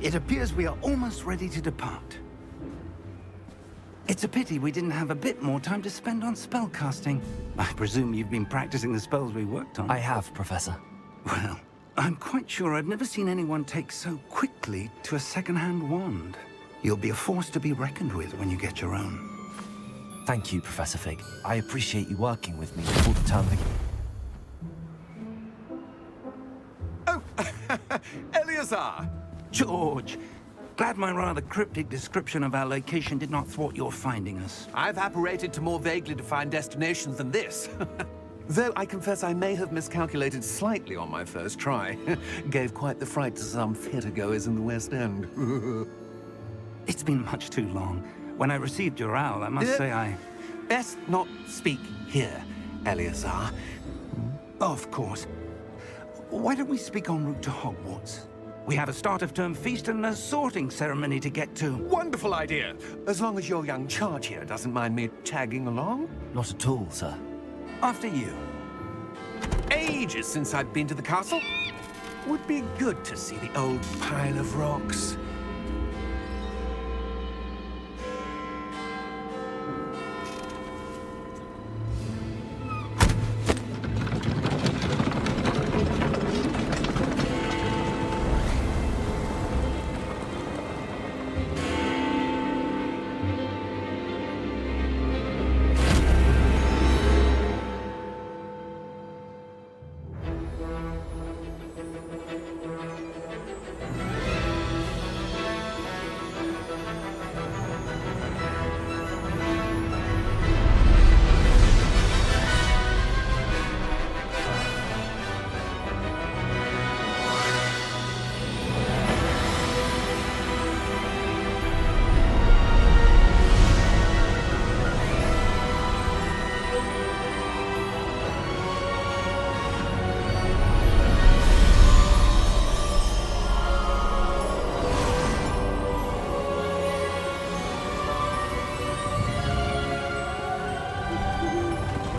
It appears we are almost ready to depart. It's a pity we didn't have a bit more time to spend on spellcasting. I presume you've been practicing the spells we worked on. I have, Professor. Well, I'm quite sure I've never seen anyone take so quickly to a second-hand wand. You'll be a force to be reckoned with when you get your own. Thank you, Professor Fig. I appreciate you working with me before the term begins. Oh, Eleazar! George! Glad my rather cryptic description of our location did not thwart your finding us. I've apparated to more vaguely defined destinations than this. Though I confess I may have miscalculated slightly on my first try. Gave quite the fright to some theatre-goers in the West End. It's been much too long. When I received your owl, I must say I... Best not speak here, Eleazar. Of course. Why don't we speak en route to Hogwarts? We have a start-of-term feast and a sorting ceremony to get to. Wonderful idea! As long as your young charge here doesn't mind me tagging along. Not at all, sir. After you. Ages since I've been to the castle. Would be good to see the old pile of rocks.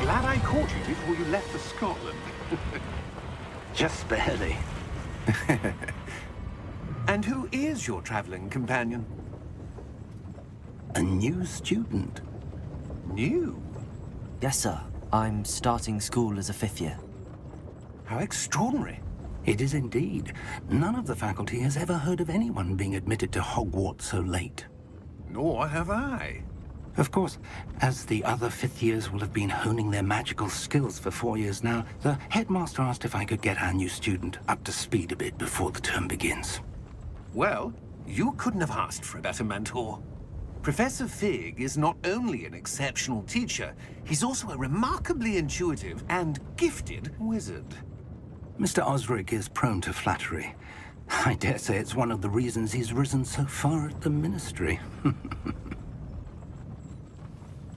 Glad I caught you before you left for Scotland. Just barely. And who is your traveling companion? A new student. New? Yes, sir. I'm starting school as a 5th year. How extraordinary. It is indeed. None of the faculty has ever heard of anyone being admitted to Hogwarts so late. Nor have I. Of course, as the other 5th years will have been honing their magical skills for 4 years now, the headmaster asked if I could get our new student up to speed a bit before the term begins. Well, you couldn't have asked for a better mentor. Professor Fig is not only an exceptional teacher, he's also a remarkably intuitive and gifted wizard. Mr. Osric is prone to flattery. I dare say it's one of the reasons he's risen so far at the Ministry.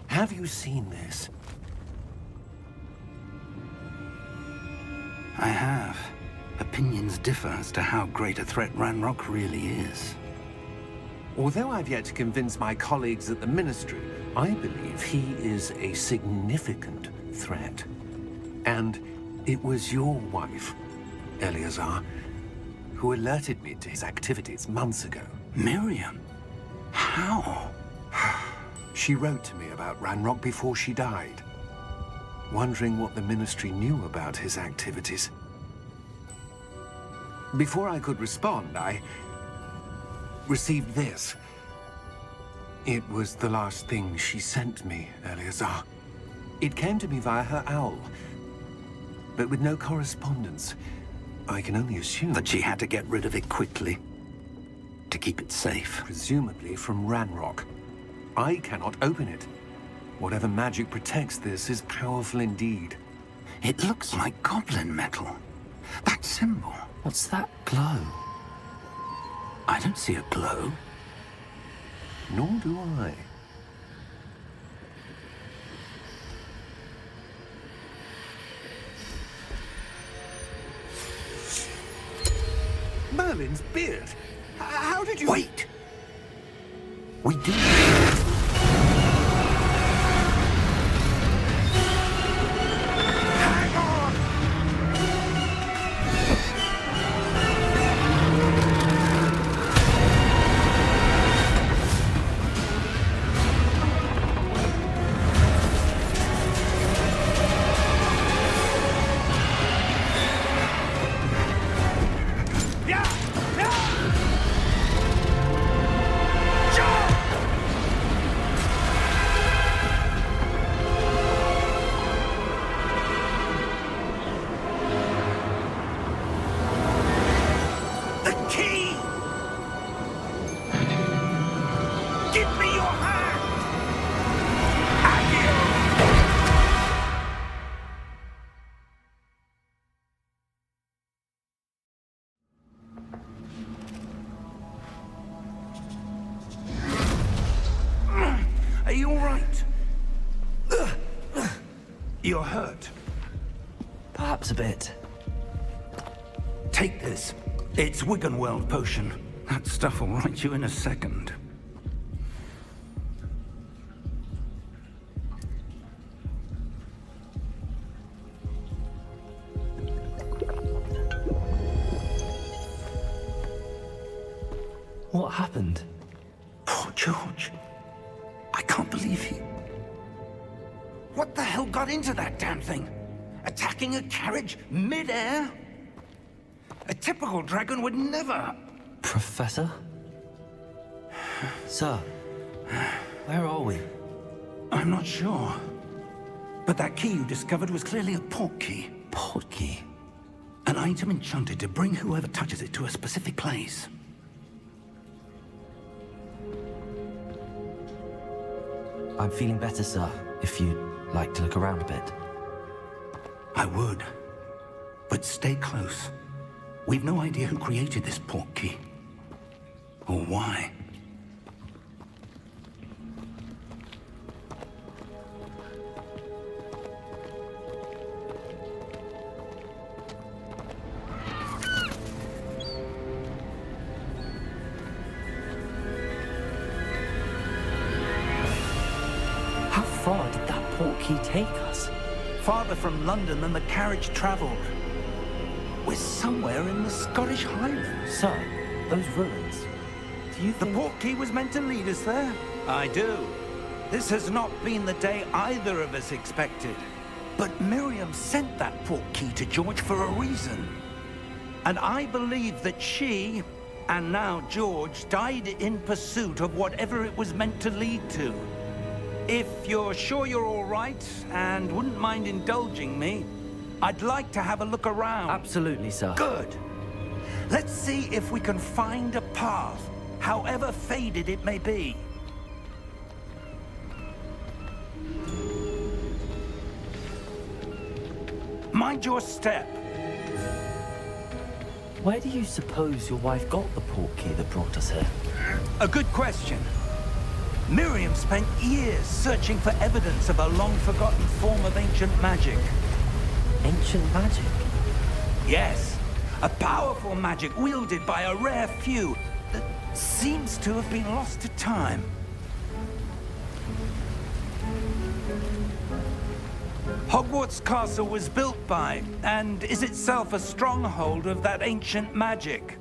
Have you seen this? I have. Opinions differ as to how great a threat Ranrock really is. Although I've yet to convince my colleagues at the Ministry, I believe he is a significant threat. And it was your wife, Eleazar, who alerted me to his activities months ago. Miriam? How? She wrote to me about Ranrock before she died, wondering what the Ministry knew about his activities. Before I could respond, I received this. It was the last thing she sent me, Eleazar. It came to me via her owl, but with no correspondence. I can only assume That she had to get rid of it quickly, to keep it safe. presumably from Ranrock. I cannot open it. Whatever magic protects this is powerful indeed. It looks like goblin metal. That symbol. What's that glow? I don't see a glow. Nor do I. Merlin's beard. How did you... Wait! We do. Hang on! You're hurt. Perhaps a bit. Take this. It's Wiggenweld potion. That stuff will right you in a second. What happened? Poor George. I can't believe he... What the hell got into that damn thing? Attacking a carriage mid-air? A typical dragon would never... Professor? Sir, where are we? I'm not sure. But that key you discovered was clearly a port key. Port key? An item enchanted to bring whoever touches it to a specific place. I'm feeling better, sir, if you'd like to look around a bit. I would. But stay close. We've no idea who created this port key. Or why. How far did that port key take us? Farther from London than the carriage traveled. We're somewhere in the Scottish Highlands. Sir, those ruins. Do you The think... port key was meant to lead us there? I do. This has not been the day either of us expected. But Miriam sent that port key to George for a reason. And I believe that she, and now George, died in pursuit of whatever it was meant to lead to. If you're sure you're all right, and wouldn't mind indulging me, I'd like to have a look around. Absolutely, sir. Good. Let's see if we can find a path, however faded it may be. Mind your step. Where do you suppose your wife got the port key that brought us here? A good question. Miriam spent years searching for evidence of a long-forgotten form of ancient magic. Ancient magic? Yes, a powerful magic wielded by a rare few that seems to have been lost to time. Hogwarts Castle was built by, and is itself a stronghold of that ancient magic.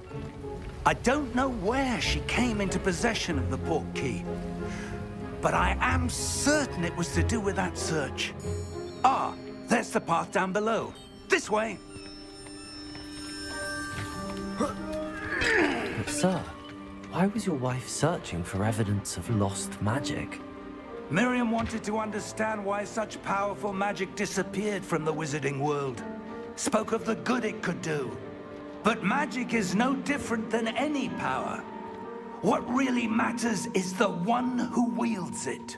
I don't know where she came into possession of the port key, but I am certain it was to do with that search. Ah, there's the path down below. This way. But sir, why was your wife searching for evidence of lost magic? Miriam wanted to understand why such powerful magic disappeared from the wizarding world. Spoke of the good it could do. But magic is no different than any power. What really matters is the one who wields it.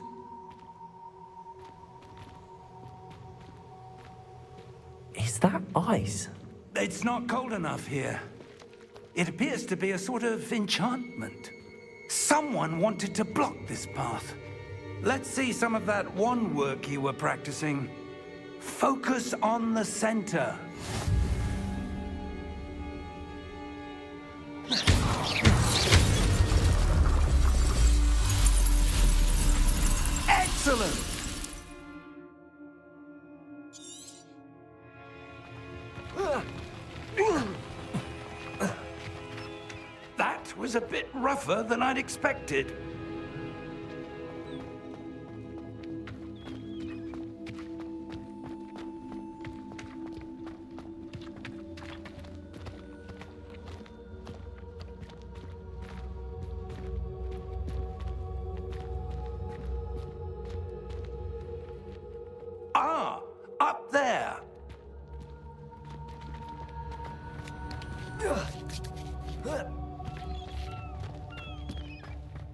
Is that ice? It's not cold enough here. It appears to be a sort of enchantment. Someone wanted to block this path. Let's see some of that wand work you were practicing. Focus on the center. Excellent! That was a bit rougher than I'd expected. Ah, up there.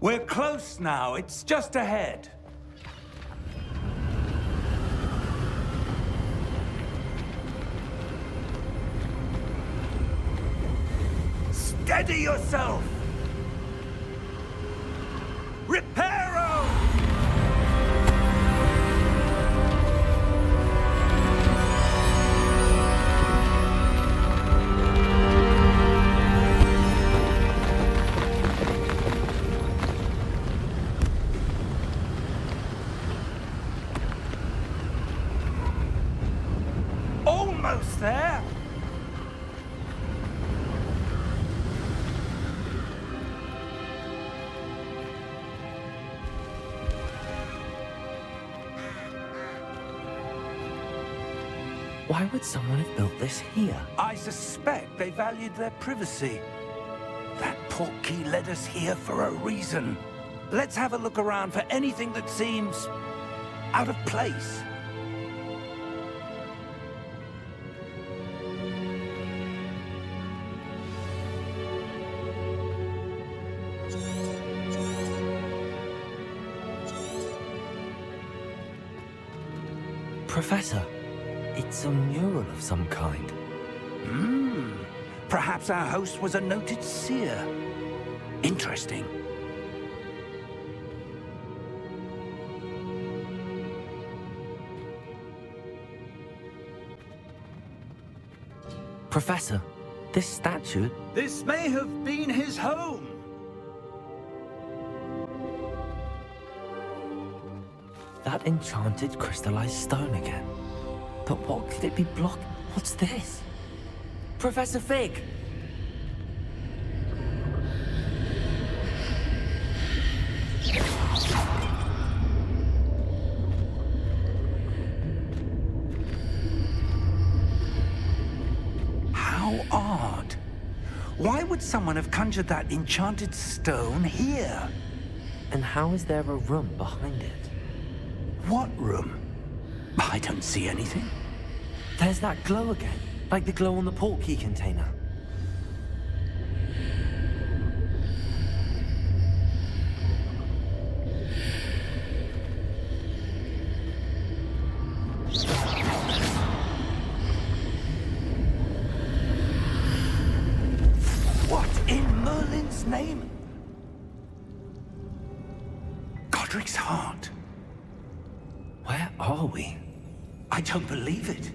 We're close now. It's just ahead. Steady yourself. Reparo! Why would someone have built this here? I suspect they valued their privacy. That portkey led us here for a reason. Let's have a look around for anything that seems out of place. Professor, it's a mural of some kind. Perhaps our host was a noted seer. Interesting. Professor, this statue... This may have been his home. That enchanted crystallized stone again. But what could it be blocking? What's this? Professor Fig! How odd. Why would someone have conjured that enchanted stone here? And how is there a room behind it? What room? I don't see anything. There's that glow again, like the glow on the portkey container. What in Merlin's name? Godric's heart. Where are we? I don't believe it.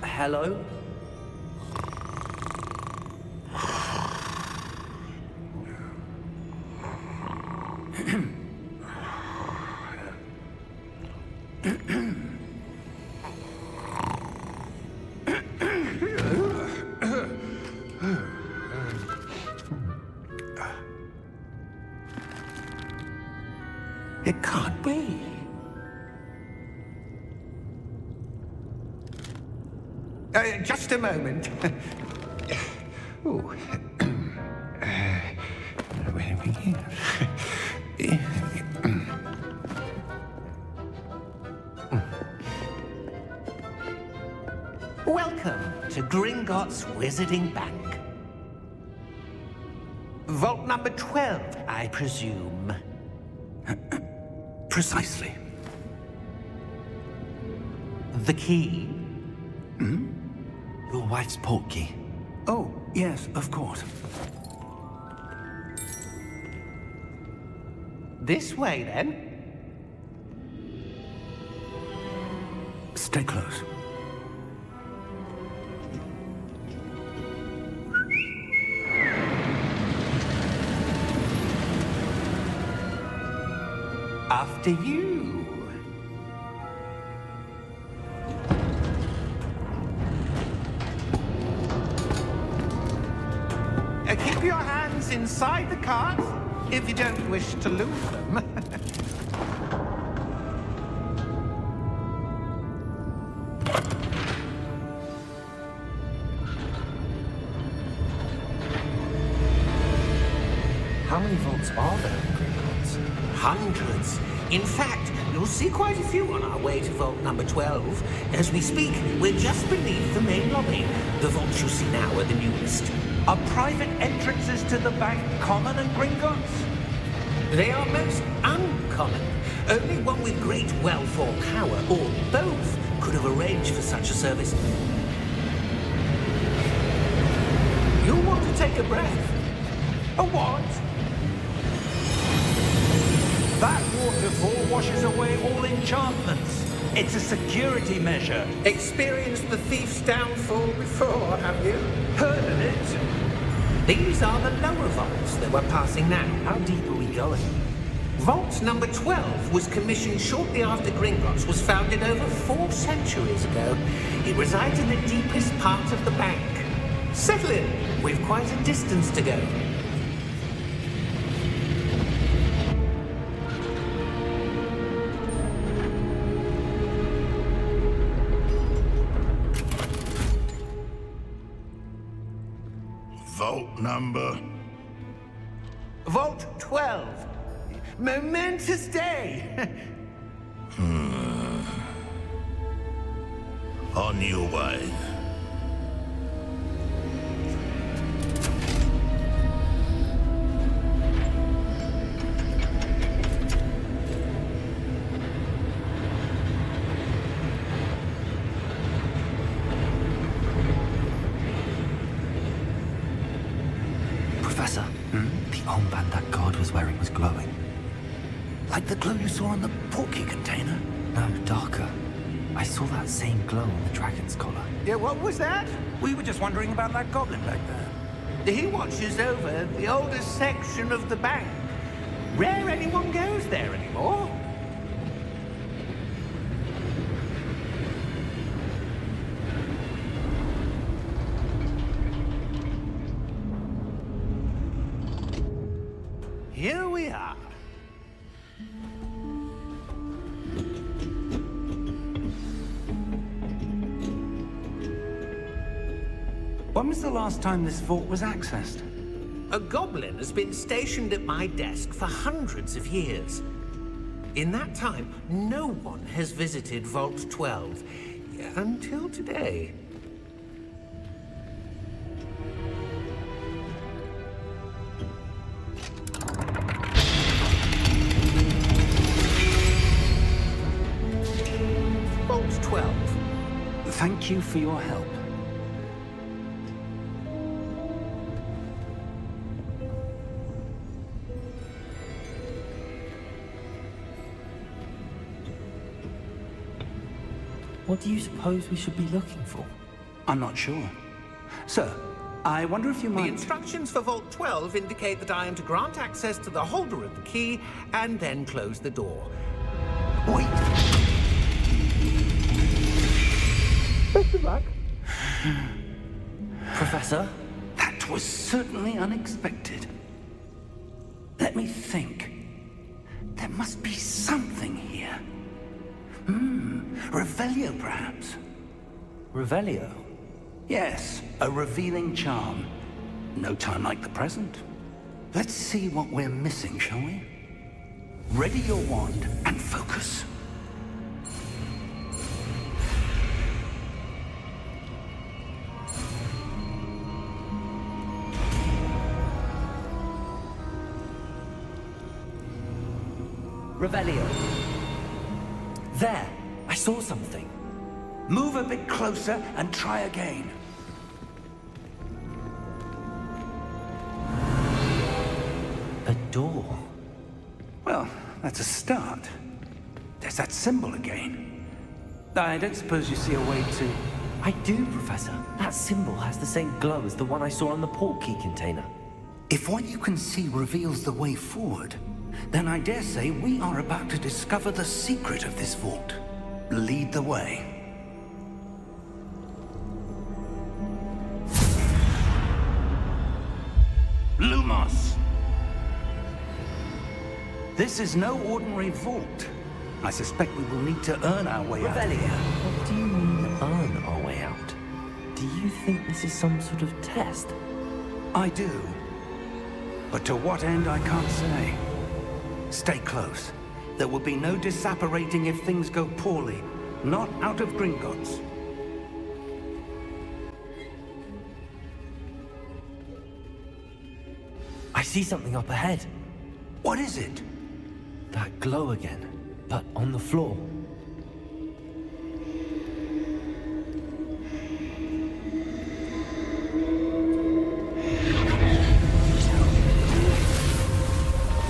Hello? It can't be. Just a moment. Oh. Where are we here? Welcome to Gringotts Wizarding Bank. Vault number 12, I presume. Precisely. The key? Your wife's portkey. Oh, yes, of course. This way, then. Stay close. After you. Keep your hands inside the cart if you don't wish to lose them. How many vaults are there in Gringotts? Hundreds. In fact, you'll see quite a few on our way to vault number 12. As we speak, we're just beneath the main lobby. The vaults you see now are the newest. Are private entrances to the bank common in Gringotts? They are most uncommon. Only one with great wealth or power, or both, could have arranged for such a service. You'll want to take a breath. A what? That waterfall washes away all enchantments. It's a security measure. Experienced the thief's downfall before, have you? Heard of it? These are the lower vaults that we're passing now. How deep are we going? Vault number 12 was commissioned shortly after Gringotts was founded over 4 centuries ago. It resides in the deepest part of the bank. Settle in. We've quite a distance to go. number? Vault 12. Momentous day. On your way. Professor, the armband that guard was wearing was glowing. Like the glow you saw on the portkey container? No, darker. I saw that same glow on the dragon's collar. Yeah, what was that? We were just wondering about that goblin back there. He watches over the oldest section of the bank. Rare anyone goes there anymore. Here we are. When was the last time this vault was accessed? A goblin has been stationed at my desk for hundreds of years. In that time, no one has visited Vault 12 until today. Vault 12. Thank you for your help. What do you suppose we should be looking for? I'm not sure. Sir, I wonder if you The might... instructions for Vault 12 indicate that I am to grant access to the holder of the key and then close the door. Wait! Best of luck. Professor? That was certainly unexpected. Let me think. There must be something here. Revelio, perhaps? Revelio? Yes, a revealing charm. No time like the present. Let's see what we're missing, shall we? Ready your wand and focus. Revelio. There! I saw something. Move a bit closer and try again. A door. Well, that's a start. There's that symbol again. I don't suppose you see a way to... I do, Professor. That symbol has the same glow as the one I saw on the portkey container. If what you can see reveals the way forward, then I dare say we are about to discover the secret of this vault. Lead the way. Lumos! This is no ordinary vault. I suspect we will need to earn our way out. Revelio. What do you mean, earn our way out? Do you think this is some sort of test? I do. But to what end, I can't say. Stay close. There will be no disapparating if things go poorly. Not out of Gringotts. I see something up ahead. What is it? That glow again, but on the floor.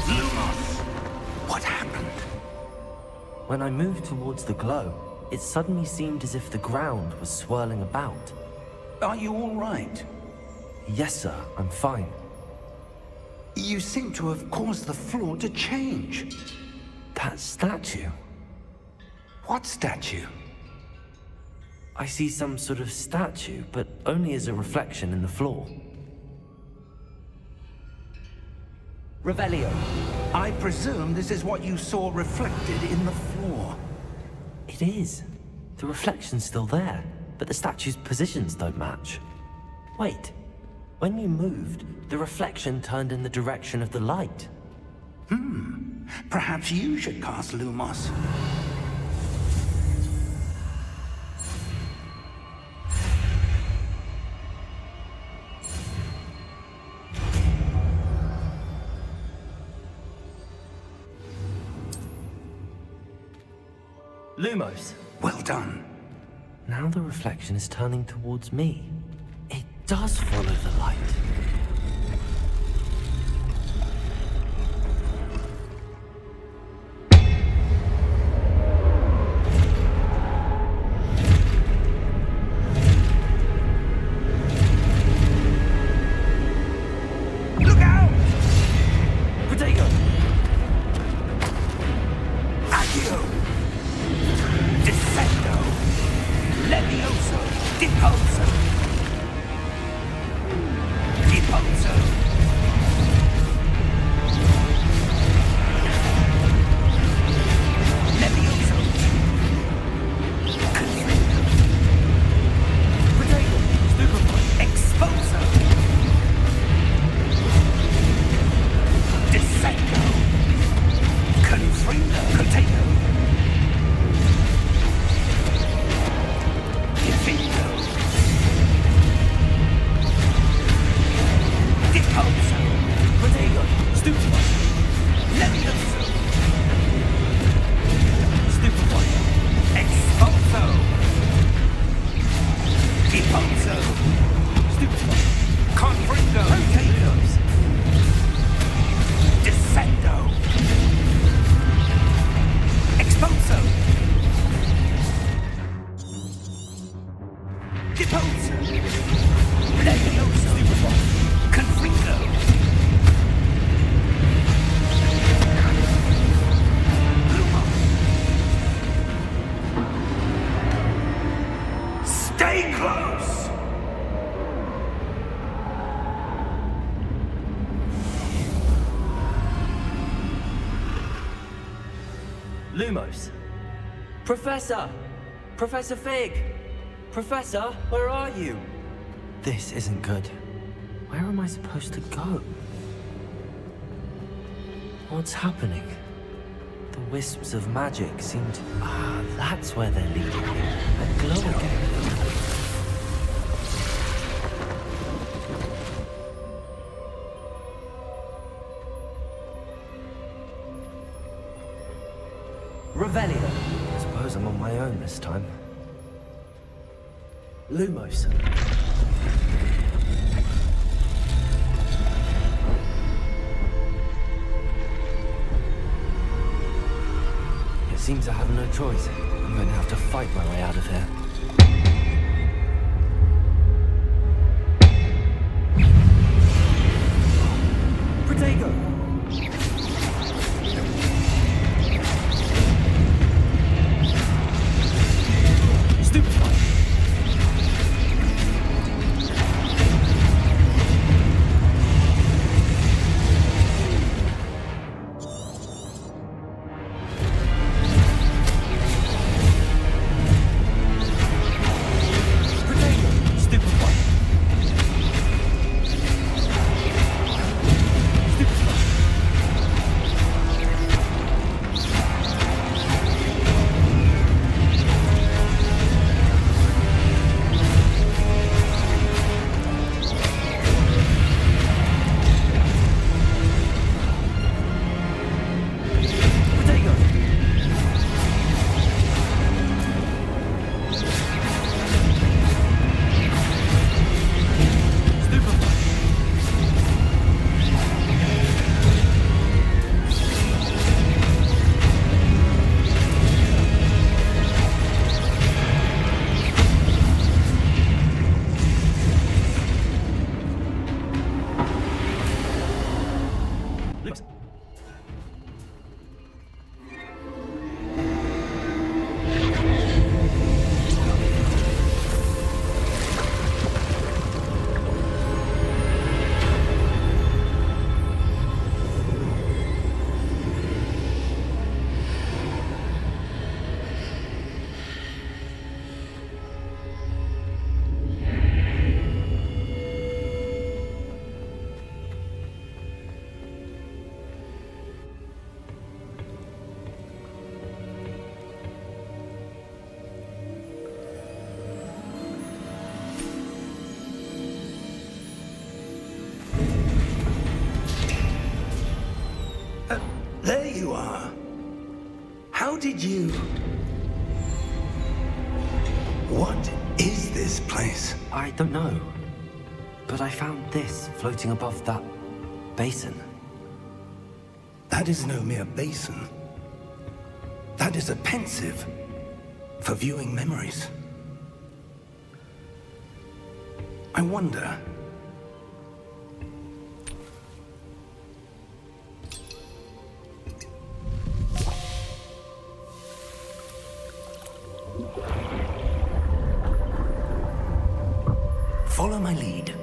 Lumos! What happened? When I moved towards the glow, it suddenly seemed as if the ground was swirling about. Are you all right? Yes, sir, I'm fine. You seem to have caused the floor to change. That statue. What statue? I see some sort of statue, but only as a reflection in the floor. Revelio. I presume this is what you saw reflected in the floor. It is. The reflection's still there, but the statue's positions don't match. Wait When you moved, the reflection turned in the direction of the light. Perhaps you should cast Lumos. Lumos. Well done. Now the reflection is turning towards me. It does follow the light. Look out! Potato! Accio! Descendo! Levioso! Deposo! Deposo! Levioso! Confringo! Potato! Stupefy! Exposo! Descendo! Confringo! Potato! Defendo! Deposo! Potato! Stupefy! Levioso! Stupefy! Exposo! Deposo! Stupefy! Confringo! Potatoes! Descendo! Exposo! Deposo! Levioso! Confringo! Lumos! Stay close! Lumos. Professor! Professor Fig! Professor, where are you? This isn't good. Where am I supposed to go? What's happening? The wisps of magic seem to... Ah, that's where they're leading. A glow again. Revelio. I suppose I'm on my own this time. Lumos. It seems I have no choice. I'm going to have to fight my way out of here. Protego! Stupefy! Potato! Stupefy! Stupefy! did you... What is this place? I don't know. But I found this floating above that basin. That is no mere basin. That is a pensive for viewing memories. I wonder... Follow my lead.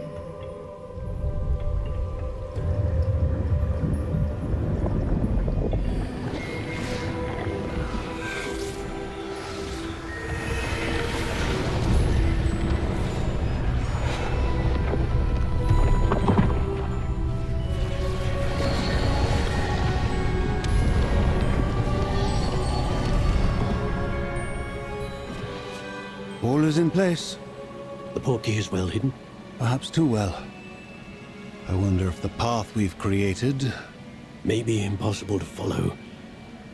All is in place. The portkey is well hidden. Perhaps too well. I wonder if the path we've created... May be impossible to follow.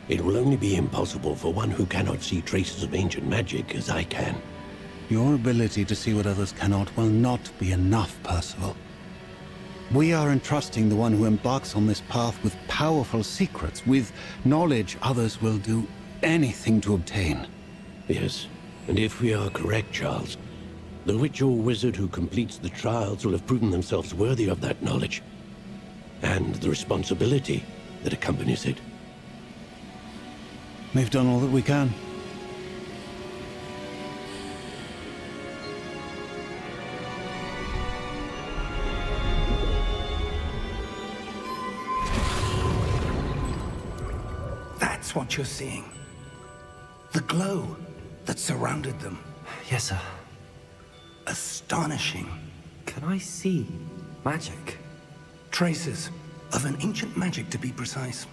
It will only be impossible for one who cannot see traces of ancient magic as I can. Your ability to see what others cannot will not be enough, Percival. We are entrusting the one who embarks on this path with powerful secrets, with knowledge others will do anything to obtain. Yes, and if we are correct, Charles, the witch or wizard who completes the trials will have proven themselves worthy of that knowledge, and the responsibility that accompanies it. We've done all that we can. That's what you're seeing. The glow that surrounded them. Yes, sir. Astonishing. Can I see magic? Traces of an ancient magic, to be precise.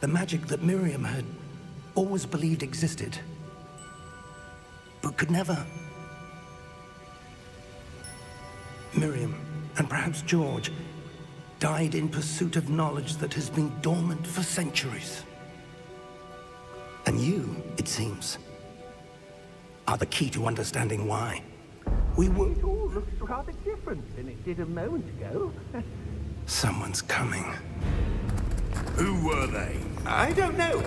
The magic that Miriam had always believed existed, but could never. Miriam, and perhaps George, died in pursuit of knowledge that has been dormant for centuries. And you, it seems, are the key to understanding why. We were... It all looks rather different than it did a moment ago. Someone's coming. Who were they? I don't know.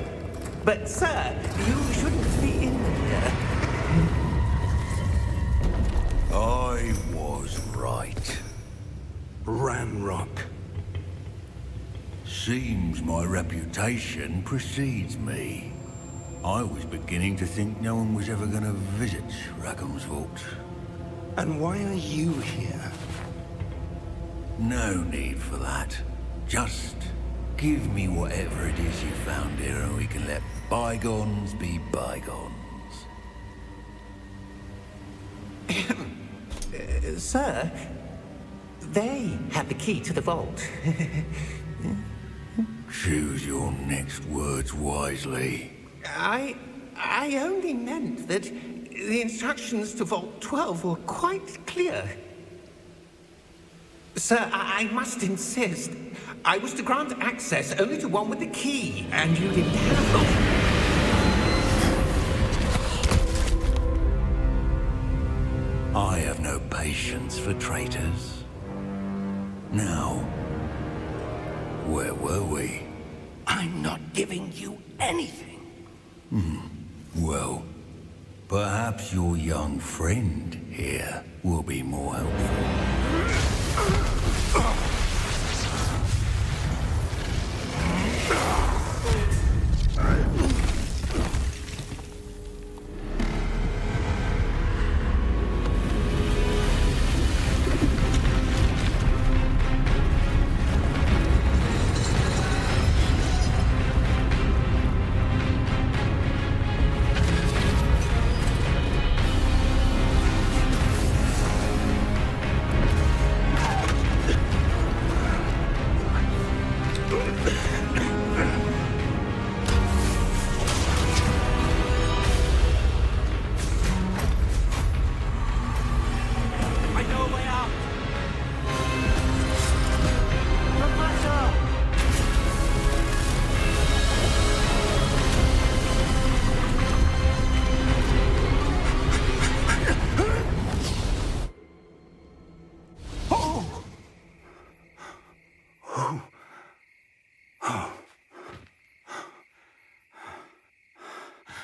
But, sir, you shouldn't be in here. I was right. Ranrock. Seems my reputation precedes me. I was beginning to think no one was ever going to visit Rackham's vault. And why are you here? No need for that. Just give me whatever it is you found here and we can let bygones be bygones. Sir, they have the key to the vault. Choose your next words wisely. I only meant that the instructions to Vault 12 were quite clear. Sir, I must insist. I was to grant access only to one with the key, and you didn't have them. I have no patience for traitors. Now, where were we? I'm not giving you anything. Well, perhaps your young friend here will be more helpful.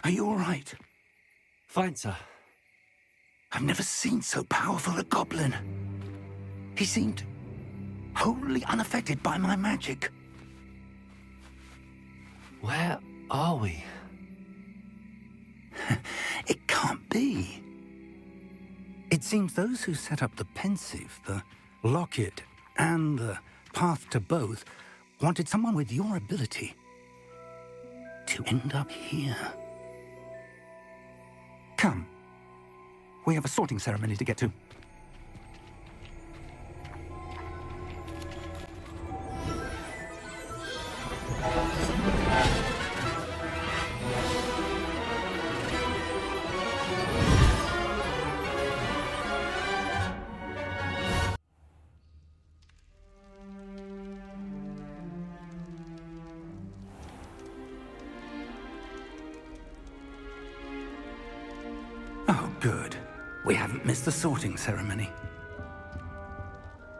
Are you all right? Fine, sir. I've never seen so powerful a goblin. He seemed wholly unaffected by my magic. Where are we? It can't be. It seems those who set up the pensive, the locket, and the path to both wanted someone with your ability to end up here. Come. We have a sorting ceremony to get to. Oh, good. We haven't missed the sorting ceremony.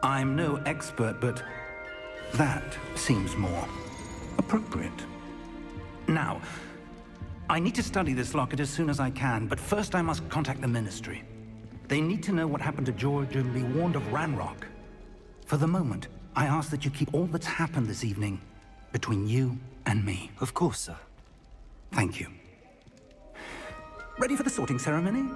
I'm no expert, but that seems more appropriate. Now, I need to study this locket as soon as I can, but first I must contact the Ministry. They need to know what happened to George and be warned of Ranrock. For the moment, I ask that you keep all that's happened this evening between you and me. Of course, sir. Thank you. Ready for the sorting ceremony?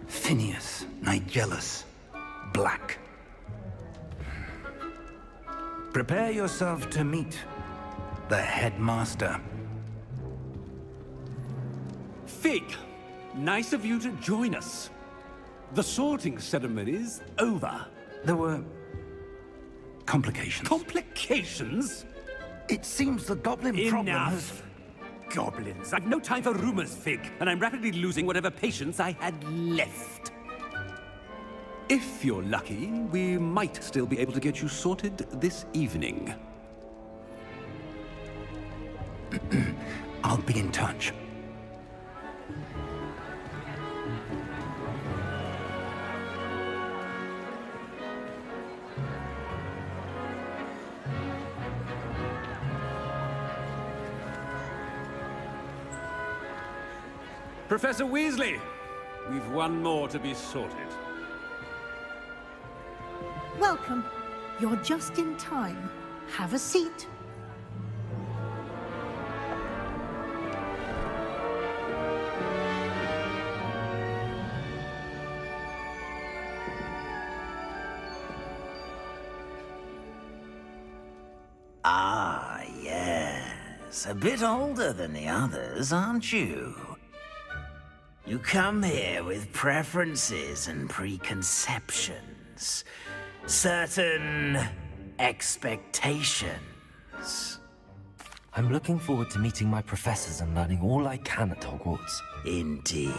Phineas, Nigellus, Black. Prepare yourself to meet the headmaster. Fig, nice of you to join us. The sorting ceremony's over. There were complications. Complications? It seems the goblin problem has... Enough! Goblins. I've no time for rumors, Fig, and I'm rapidly losing whatever patience I had left. If you're lucky, we might still be able to get you sorted this evening. I'll be in touch. Professor Weasley, we've one more to be sorted. Welcome. You're just in time. Have a seat. Ah, yes. A bit older than the others, aren't you? You come here with preferences and preconceptions. Certain expectations. I'm looking forward to meeting my professors and learning all I can at Hogwarts. Indeed.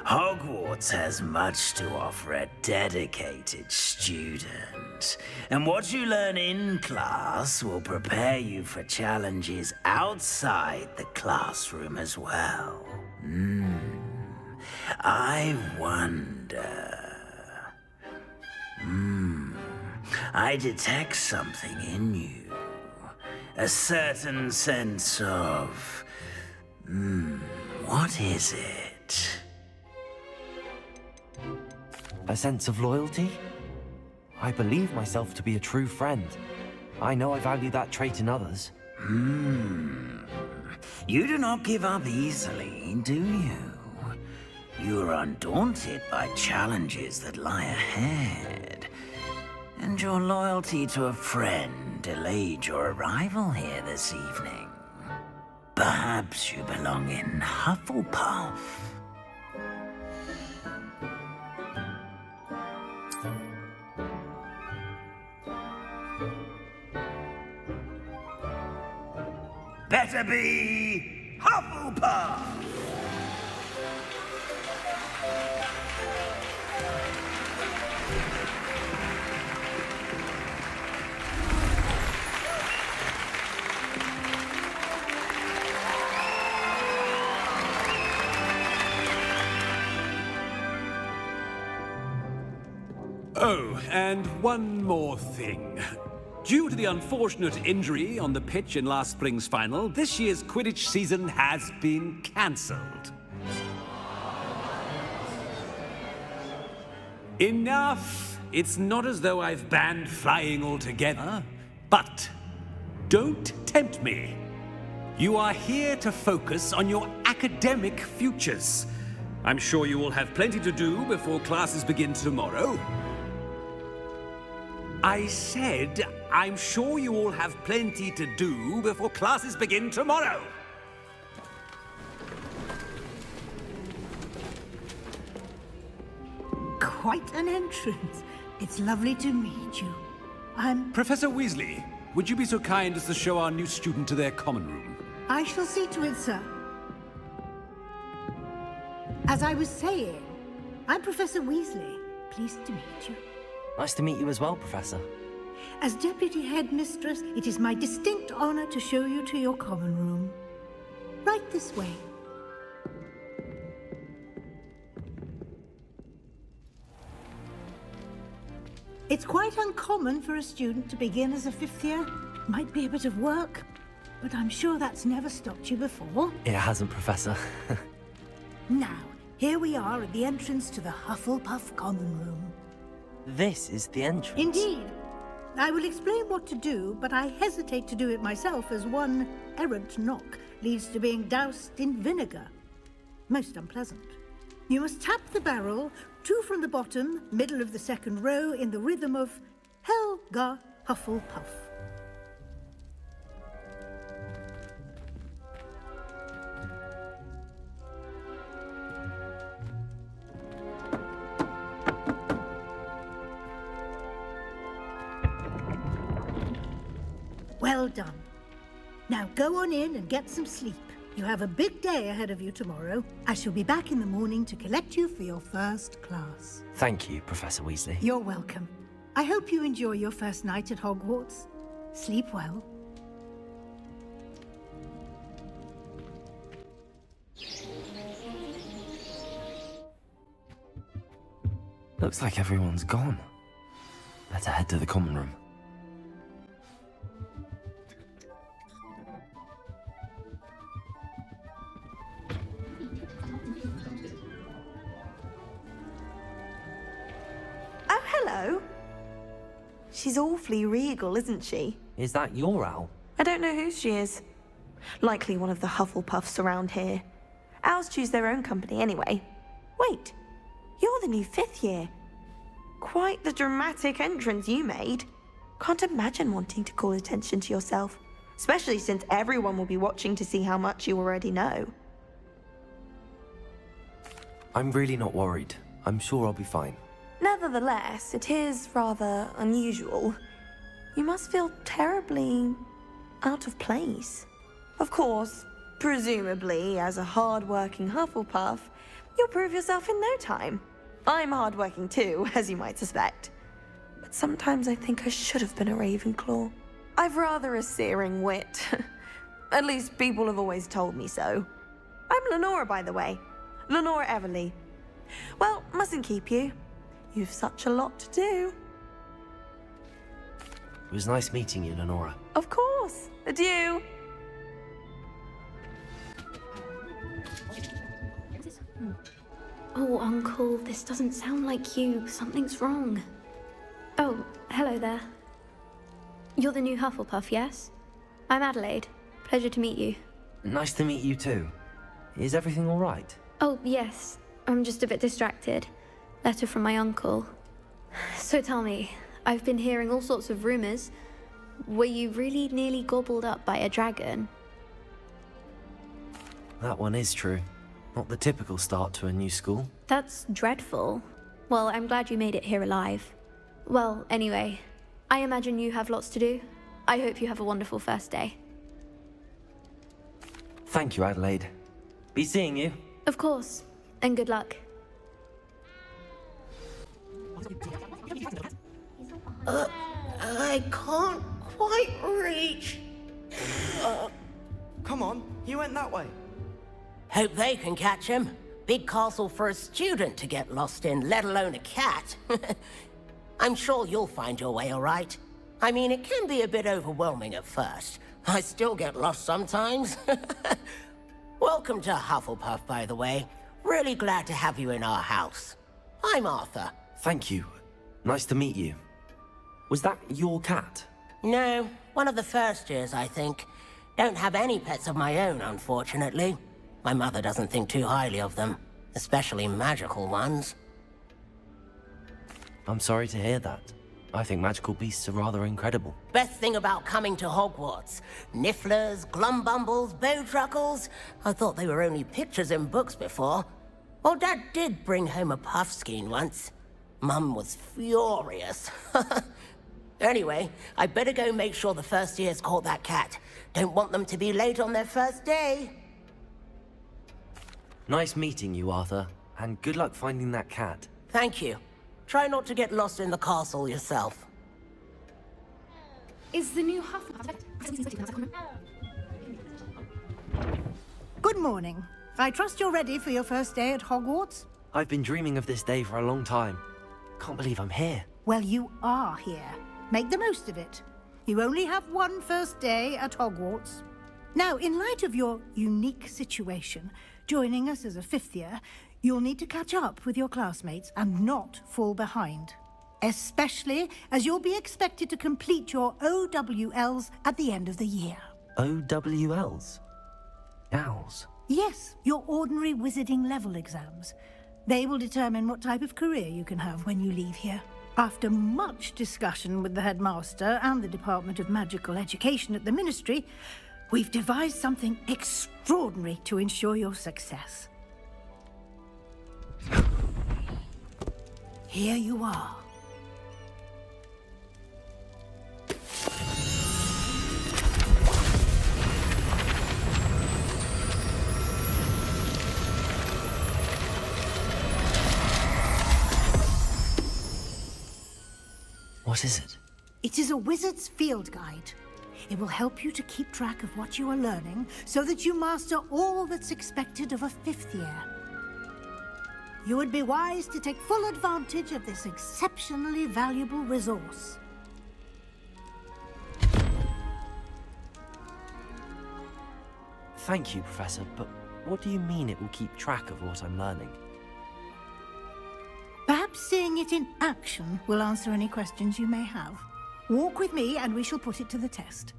Hogwarts has much to offer a dedicated student. And what you learn in class will prepare you for challenges outside the classroom as well. I wonder... I detect something in you. A certain sense of... what is it? A sense of loyalty? I believe myself to be a true friend. I know I value that trait in others. You do not give up easily, do you? You are undaunted by challenges that lie ahead. And your loyalty to a friend delayed your arrival here this evening. Perhaps you belong in Hufflepuff. Better be Hufflepuff! and one more thing. Due to the unfortunate injury on the pitch in last spring's final, this year's Quidditch season has been cancelled. Enough! It's not as though I've banned flying altogether. But don't tempt me. You are here to focus on your academic futures. I'm sure you will have plenty to do before classes begin tomorrow. I said, I'm sure you all have plenty to do before classes begin tomorrow. Quite an entrance. It's lovely to meet you. Professor Weasley, would you be so kind as to show our new student to their common room? I shall see to it, sir. As I was saying, I'm Professor Weasley. Pleased to meet you. Nice to meet you as well, Professor. As Deputy Headmistress, it is my distinct honor to show you to your common room. Right this way. It's quite uncommon for a student to begin as a fifth year. Might be a bit of work, but I'm sure that's never stopped you before. It hasn't, Professor. Now, here we are at the entrance to the Hufflepuff Common Room. This is the entrance. Indeed. I will explain what to do, but I hesitate to do it myself as one errant knock leads to being doused in vinegar. Most unpleasant. You must tap the barrel, 2 from the bottom, middle of the second row, in the rhythm of Helga Hufflepuff. Well done. Now go on in and get some sleep. You have a big day ahead of you tomorrow. I shall be back in the morning to collect you for your first class. Thank you, Professor Weasley. You're welcome. I hope you enjoy your first night at Hogwarts. Sleep well. Looks like everyone's gone. Better head to the common room. Hello. She's awfully regal, isn't she? Is that your owl? I don't know who she is. Likely one of the Hufflepuffs around here. Owls choose their own company anyway. Wait, you're the new 5th year. Quite the dramatic entrance you made. Can't imagine wanting to call attention to yourself, especially since everyone will be watching to see how much you already know. I'm really not worried. I'm sure I'll be fine. Nevertheless, it is rather unusual. You must feel terribly out of place. Of course, presumably, as a hard-working Hufflepuff, you'll prove yourself in no time. I'm hard-working too, as you might suspect. But sometimes I think I should have been a Ravenclaw. I've rather a searing wit. At least people have always told me so. I'm Lenora, by the way. Lenora Everly. Well, mustn't keep you. You've such a lot to do. It was nice meeting you, Lenora. Of course. Adieu. Oh, Uncle, this doesn't sound like you. Something's wrong. Oh, hello there. You're the new Hufflepuff, yes? I'm Adelaide. Pleasure to meet you. Nice to meet you too. Is everything all right? Oh, yes. I'm just a bit distracted. Letter from my uncle. So tell me, I've been hearing all sorts of rumors. Were you really nearly gobbled up by a dragon? That one is true. Not the typical start to a new school. That's dreadful. Well, I'm glad you made it here alive. Well, anyway, I imagine you have lots to do. I hope you have a wonderful first day. Thank you, Adelaide. Be seeing you. Of course, and good luck. I can't quite reach. Come on, he went that way. Hope they can catch him. Big castle for a student to get lost in, let alone a cat. I'm sure you'll find your way all right. I mean, it can be a bit overwhelming at first. I still get lost sometimes. Welcome to Hufflepuff, by the way. Really glad to have you in our house. I'm Arthur. Thank you. Nice to meet you. Was that your cat? No, one of the first years, I think. Don't have any pets of my own, unfortunately. My mother doesn't think too highly of them, especially magical ones. I'm sorry to hear that. I think magical beasts are rather incredible. Best thing about coming to Hogwarts. Nifflers, glumbumbles, bowtruckles. I thought they were only pictures in books before. Well, Dad did bring home a puffskein once. Mum was furious. Anyway, I better go make sure the first years caught that cat. Don't want them to be late on their first day. Nice meeting you, Arthur. And good luck finding that cat. Thank you. Try not to get lost in the castle yourself. Is the new Hufflepuff... Good morning. I trust you're ready for your first day at Hogwarts? I've been dreaming of this day for a long time. Can't believe I'm here. Well, you are here. Make the most of it. You only have one first day at Hogwarts. Now, in light of your unique situation, joining us as a fifth year, you'll need to catch up with your classmates and not fall behind. Especially as you'll be expected to complete your OWLs at the end of the year. OWLs? Owls? Yes, your ordinary wizarding level exams. They will determine what type of career you can have when you leave here. After much discussion with the headmaster and the Department of Magical Education at the Ministry, we've devised something extraordinary to ensure your success. Here you are. What is it? It is a wizard's field guide. It will help you to keep track of what you are learning so that you master all that's expected of a fifth year. You would be wise to take full advantage of this exceptionally valuable resource. Thank you, Professor, but what do you mean it will keep track of what I'm learning? Perhaps seeing it in action will answer any questions you may have. Walk with me and we shall put it to the test.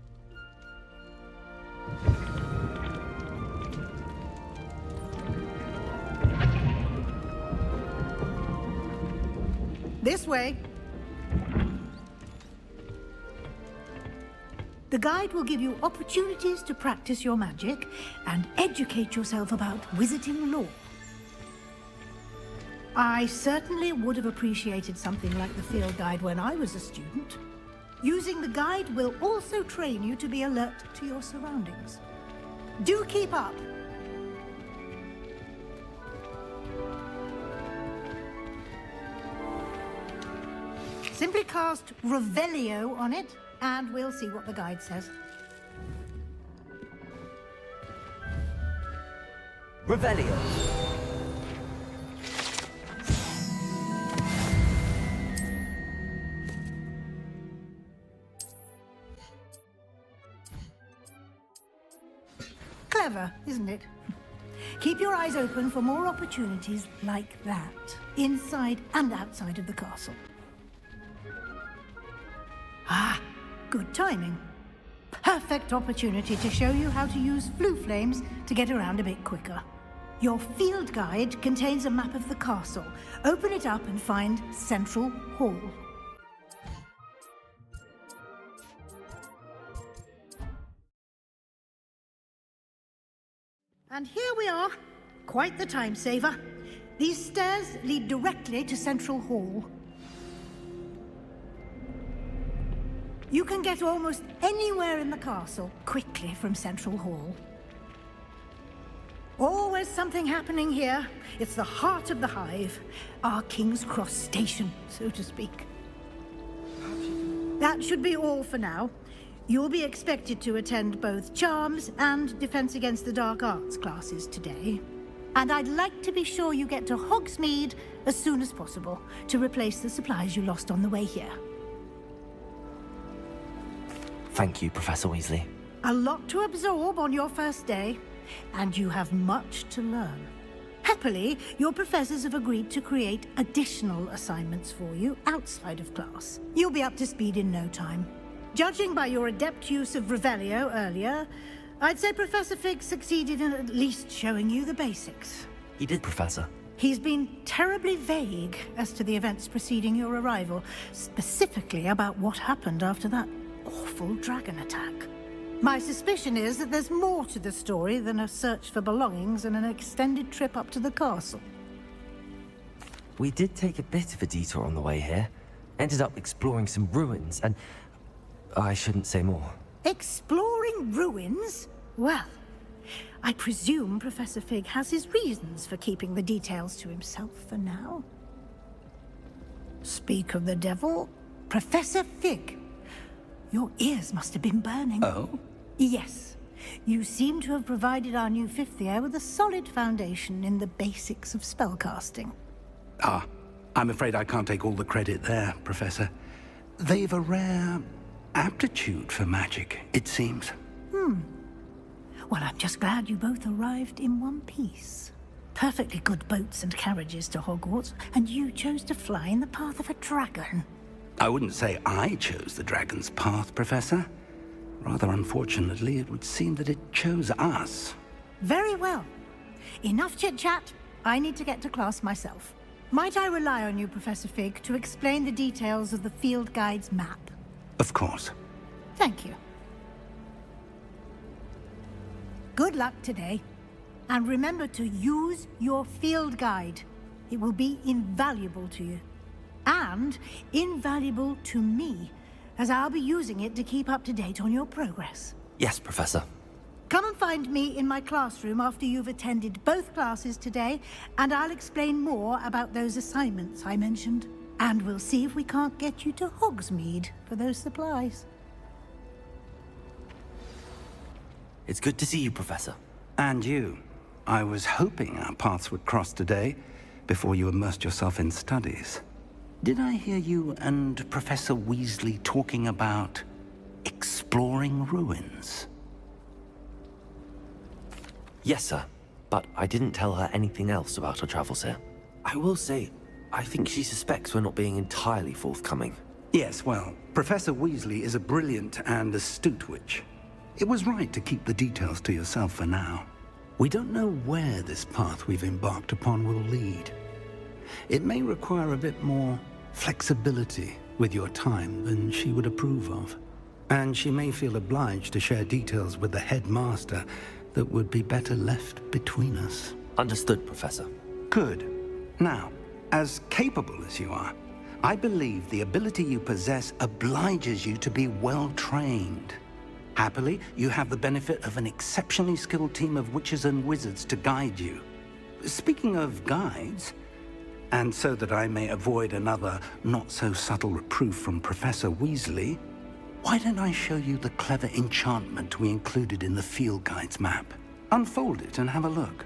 This way. The guide will give you opportunities to practice your magic and educate yourself about wizarding lore. I certainly would have appreciated something like the field guide when I was a student. Using the guide will also train you to be alert to your surroundings. Do keep up! Simply cast Revelio on it, and we'll see what the guide says. Revelio! Clever, isn't it? Keep your eyes open for more opportunities like that, inside and outside of the castle. Ah, good timing. Perfect opportunity to show you how to use flue flames to get around a bit quicker. Your field guide contains a map of the castle. Open it up and find Central Hall. And here we are. Quite the time saver. These stairs lead directly to Central Hall. You can get almost anywhere in the castle quickly from Central Hall. Always something happening here. It's the heart of the Hive, our King's Cross station, so to speak. That should be all for now. You'll be expected to attend both Charms and Defense Against the Dark Arts classes today. And I'd like to be sure you get to Hogsmeade as soon as possible to replace the supplies you lost on the way here. Thank you, Professor Weasley. A lot to absorb on your first day, and you have much to learn. Happily, your professors have agreed to create additional assignments for you outside of class. You'll be up to speed in no time. Judging by your adept use of Revelio earlier, I'd say Professor Fig succeeded in at least showing you the basics. He did, Professor. He's been terribly vague as to the events preceding your arrival, specifically about what happened after that awful dragon attack. My suspicion is that there's more to the story than a search for belongings and an extended trip up to the castle. We did take a bit of a detour on the way here. Ended up exploring some ruins, and I shouldn't say more. Exploring ruins? Well, I presume Professor Fig has his reasons for keeping the details to himself for now. Speak of the devil, Professor Fig. Your ears must have been burning. Oh? Yes. You seem to have provided our new fifth year with a solid foundation in the basics of spellcasting. Ah, I'm afraid I can't take all the credit there, Professor. They've a rare aptitude for magic, it seems. Well, I'm just glad you both arrived in one piece. Perfectly good boats and carriages to Hogwarts, and you chose to fly in the path of a dragon. I wouldn't say I chose the dragon's path, Professor. Rather unfortunately, it would seem that it chose us. Very well. Enough chit-chat. I need to get to class myself. Might I rely on you, Professor Fig, to explain the details of the field guide's map? Of course. Thank you. Good luck today. And remember to use your field guide. It will be invaluable to you. And invaluable to me, as I'll be using it to keep up to date on your progress. Yes, Professor. Come and find me in my classroom after you've attended both classes today, and I'll explain more about those assignments I mentioned. And we'll see if we can't get you to Hogsmeade for those supplies. It's good to see you, Professor. And you. I was hoping our paths would cross today, before you immersed yourself in studies. Did I hear you and Professor Weasley talking about exploring ruins? Yes, sir. But I didn't tell her anything else about our travels here. I will say, I think she suspects we're not being entirely forthcoming. Yes, well, Professor Weasley is a brilliant and astute witch. It was right to keep the details to yourself for now. We don't know where this path we've embarked upon will lead. It may require a bit more flexibility with your time than she would approve of. And she may feel obliged to share details with the headmaster that would be better left between us. Understood, Professor. Good. Now, as capable as you are, I believe the ability you possess obliges you to be well-trained. Happily, you have the benefit of an exceptionally skilled team of witches and wizards to guide you. Speaking of guides, and so that I may avoid another not-so-subtle reproof from Professor Weasley, why don't I show you the clever enchantment we included in the field guide's map? Unfold it and have a look.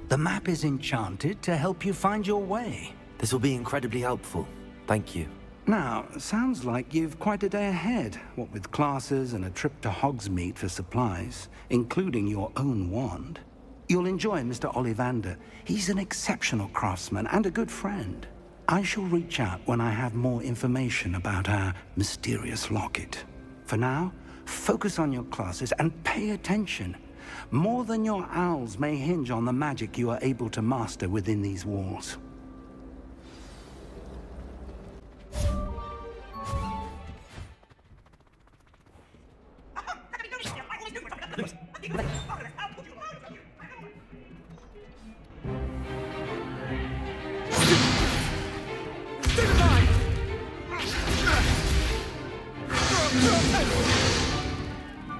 The map is enchanted to help you find your way. This will be incredibly helpful. Thank you. Now, sounds like you've quite a day ahead, what with classes and a trip to Hogsmeade for supplies, including your own wand. You'll enjoy Mr. Ollivander. He's an exceptional craftsman and a good friend. I shall reach out when I have more information about our mysterious locket. For now, focus on your classes and pay attention. More than your owls may hinge on the magic you are able to master within these walls.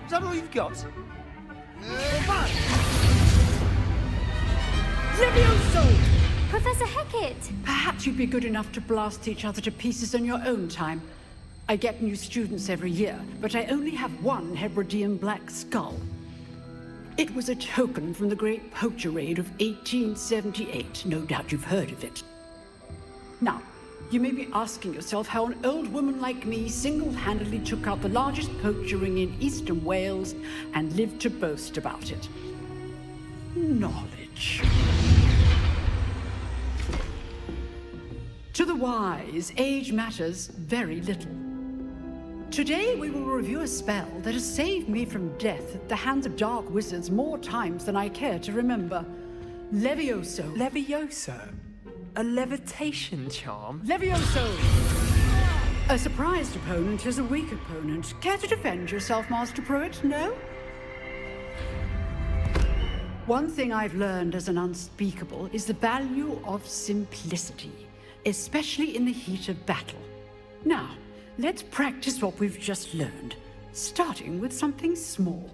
Is that all you've got? Levioso! Professor Hecat! Perhaps you'd be good enough to blast each other to pieces on your own time. I get new students every year, but I only have one Hebridean black skull. It was a token from the Great Poacher Raid of 1878. No doubt you've heard of it. Now, you may be asking yourself how an old woman like me single-handedly took out the largest poacher ring in eastern Wales and lived to boast about it. Knowledge. To the wise, age matters very little. Today we will review a spell that has saved me from death at the hands of dark wizards more times than I care to remember. Levioso. Levioso? A levitation charm? Levioso! A surprised opponent is a weak opponent. Care to defend yourself, Master Pruitt? No? One thing I've learned as an unspeakable is the value of simplicity, especially in the heat of battle. Now, let's practice what we've just learned, starting with something small.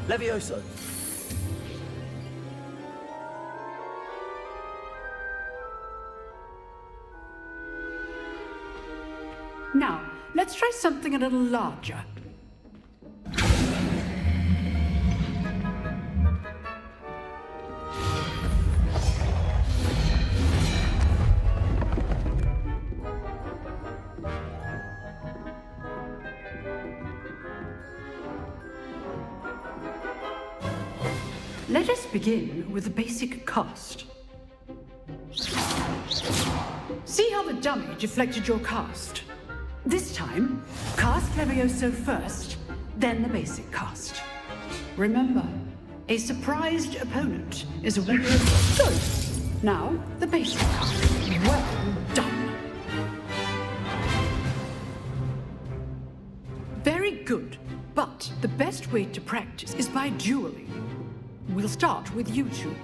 Levioso. Now, let's try something a little larger. Let us begin with the basic cast. See how the dummy deflected your cast? This time, cast Levioso first, then the basic cast. Remember, a surprised opponent is a weaker. Good. Now, the basic cast. Well done. Very good, but the best way to practice is by dueling. We'll start with you two.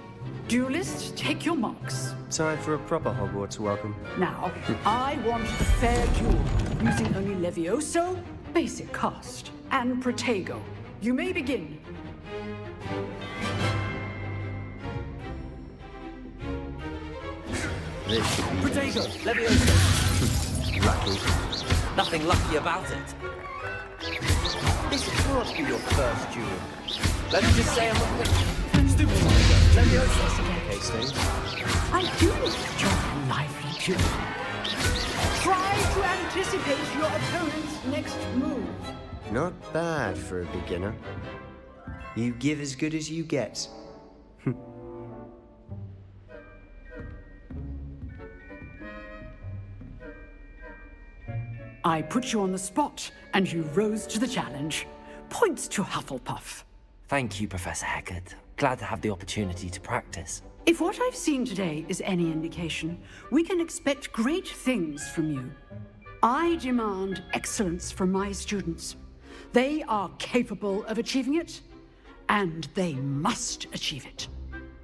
Duelists, take your marks. Time for a proper Hogwarts welcome. Now, I want a fair duel, using only Levioso, basic cast, and Protego. You may begin. Protego, Levioso. Lucky. Nothing lucky about it. This can't be your first duel. Let's just say I'm not... Levioso. Okay, Steve. I do enjoy a lively duel. Try to anticipate your opponent's next move. Not bad for a beginner. You give as good as you get. I put you on the spot, and you rose to the challenge. Points to Hufflepuff. Thank you, Professor Hecat. Glad to have the opportunity to practice. If what I've seen today is any indication, we can expect great things from you. I demand excellence from my students. They are capable of achieving it, and they must achieve it.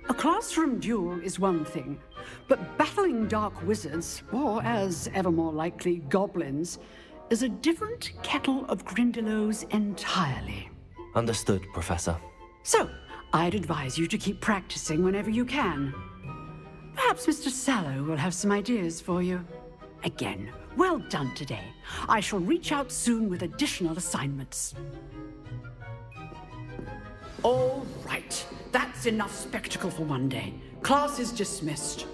A classroom duel is one thing, but battling dark wizards, or as ever more likely, goblins, is a different kettle of Grindylows entirely. Understood, Professor. So, I'd advise you to keep practicing whenever you can. Perhaps Mr. Sallow will have some ideas for you. Again, well done today. I shall reach out soon with additional assignments. All right, that's enough spectacle for one day. Class is dismissed.